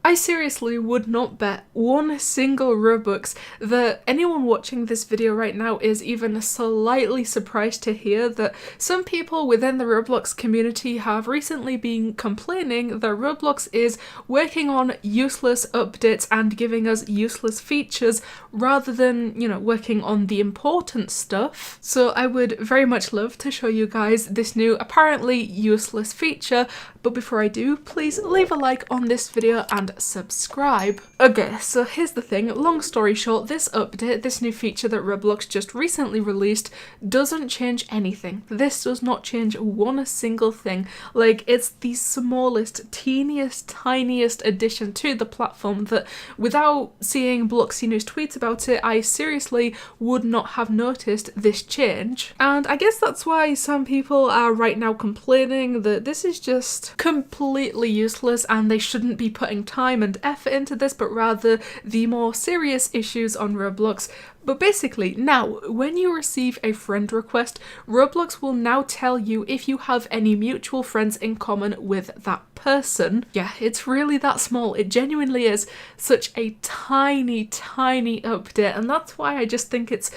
I seriously would not bet one single Robux that anyone watching this video right now is even slightly surprised to hear that some people within the Roblox community have recently been complaining that Roblox is working on useless updates and giving us useless features rather than, working on the important stuff. So I would very much love to show you guys this new apparently useless feature, but before I do, please leave a like on this video and subscribe. Okay, so here's the thing, long story short, this update, this new feature that Roblox just recently released, doesn't change anything. This does not change one single thing. Like, it's the smallest, teeniest, tiniest addition to the platform that without seeing Bloxy News tweets about it, I seriously would not have noticed this change. And I guess that's why some people are right now complaining that this is just completely useless and they shouldn't be putting time and effort into this, but rather the more serious issues on Roblox. But basically, now, when you receive a friend request, Roblox will now tell you if you have any mutual friends in common with that person. Yeah, it's really that small. It genuinely is such a tiny, tiny update, and that's why I just think it's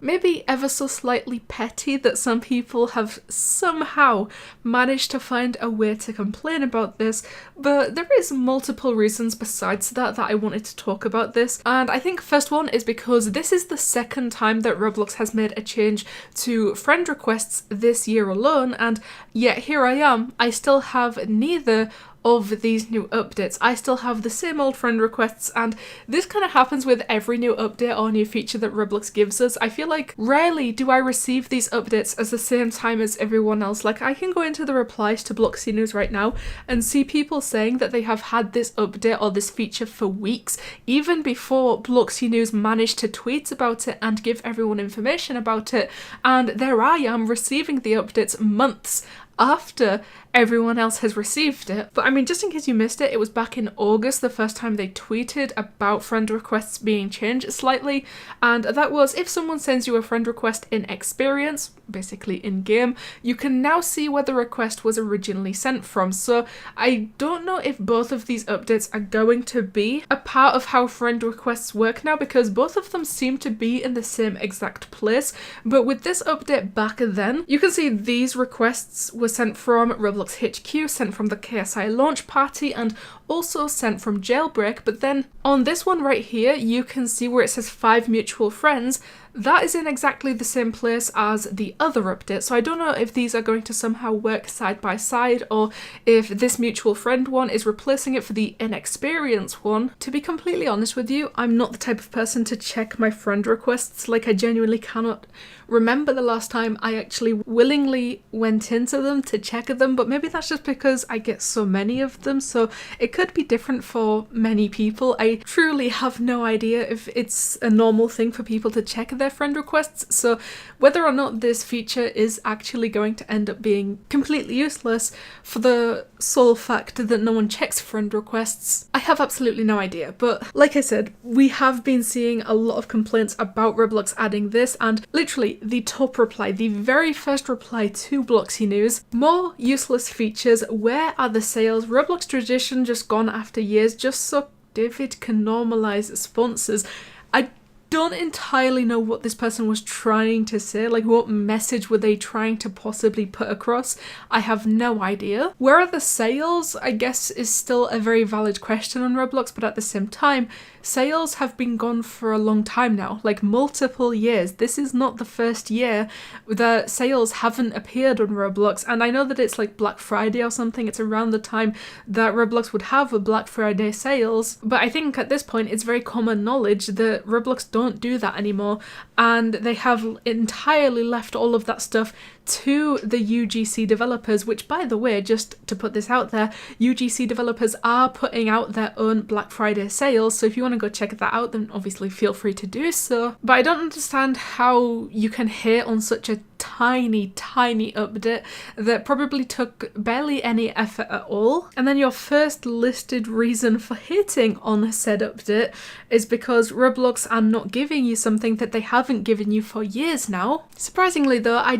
maybe ever so slightly petty that some people have somehow managed to find a way to complain about this, but there is multiple reasons besides that I wanted to talk about this. And I think first one is because this is the second time that Roblox has made a change to friend requests this year alone, and yet here I am, I still have neither of these new updates. I still have the same old friend requests, and this kind of happens with every new update or new feature that Roblox gives us. I feel like rarely do I receive these updates at the same time as everyone else. Like, I can go into the replies to Bloxy News right now and see people saying that they have had this update or this feature for weeks, even before Bloxy News managed to tweet about it and give everyone information about it, and there I am receiving the updates months after everyone else has received it. But I mean, just in case you missed it, it was back in August the first time they tweeted about friend requests being changed slightly, and that was if someone sends you a friend request in Experience, basically in game, you can now see where the request was originally sent from. So I don't know if both of these updates are going to be a part of how friend requests work now, because both of them seem to be in the same exact place. But with this update back then, you can see these requests were sent from Roblox HQ, sent from the KSI launch party, and also sent from Jailbreak. But then on this one right here, you can see where it says 5 mutual friends. That is in exactly the same place as the other update, so I don't know if these are going to somehow work side by side, or if this mutual friend one is replacing it for the inexperienced one. To be completely honest with you, I'm not the type of person to check my friend requests. Like, I genuinely cannot remember the last time I actually willingly went into them to check them, but maybe that's just because I get so many of them, so it could be different for many people. I truly have no idea if it's a normal thing for people to check their friend requests, so whether or not this feature is actually going to end up being completely useless for the sole fact that no one checks friend requests, I have absolutely no idea. But like I said, we have been seeing a lot of complaints about Roblox adding this, and literally the top reply, the very first reply to Bloxy News: more useless features, where are the sales? Roblox tradition just gone after years, just so David can normalize sponsors. I don't entirely know what this person was trying to say, like what message were they trying to possibly put across. I have no idea. Where are the sales, I guess, is still a very valid question on Roblox, but at the same time, sales have been gone for a long time now, like multiple years. This is not the first year that sales haven't appeared on Roblox, and I know that it's like Black Friday or something, it's around the time that Roblox would have a Black Friday sales, but I think at this point it's very common knowledge that Roblox don't do that anymore, and they have entirely left all of that stuff to the UGC developers, which, by the way, just to put this out there, UGC developers are putting out their own Black Friday sales, so if you want to go check that out, then obviously feel free to do so. But I don't understand how you can hate on such a tiny update that probably took barely any effort at all. And then your first listed reason for hating on said update is because Roblox are not giving you something that they haven't given you for years now. Surprisingly though, I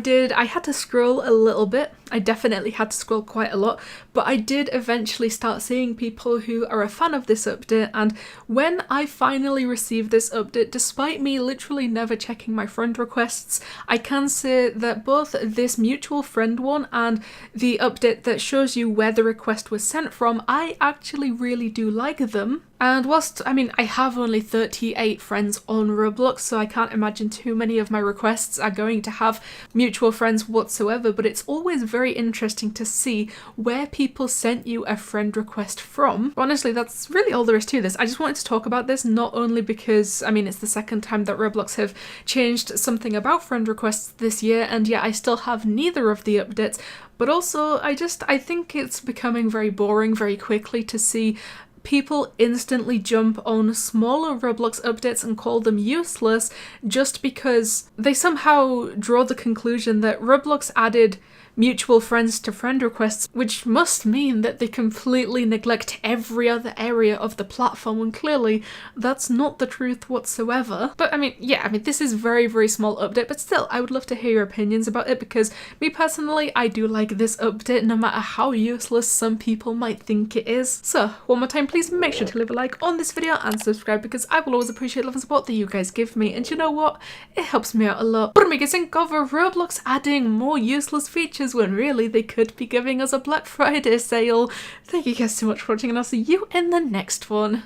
had to scroll a little bit. I definitely had to scroll quite a lot, but I did eventually start seeing people who are a fan of this update, and when I finally received this update, despite me literally never checking my friend requests, I can say that both this mutual friend one and the update that shows you where the request was sent from, I actually really do like them. And whilst, I have only 38 friends on Roblox, so I can't imagine too many of my requests are going to have mutual friends whatsoever, but it's always very interesting to see where people sent you a friend request from. Honestly, that's really all there is to this. I just wanted to talk about this, not only because, it's the second time that Roblox have changed something about friend requests this year, and yeah, I still have neither of the updates, but also I think it's becoming very boring very quickly to see people instantly jump on smaller Roblox updates and call them useless just because they somehow draw the conclusion that Roblox added mutual friends to friend requests, which must mean that they completely neglect every other area of the platform, when clearly that's not the truth whatsoever. But this is very small update, but still, I would love to hear your opinions about it, because me personally, I do like this update no matter how useless some people might think it is. So one more time, please make sure to leave a like on this video and subscribe, because I will always appreciate love and support that you guys give me, and you know what? It helps me out a lot. What do you think of Roblox adding more useless features when really they could be giving us a Black Friday sale? Thank you guys so much for watching, and I'll see you in the next one.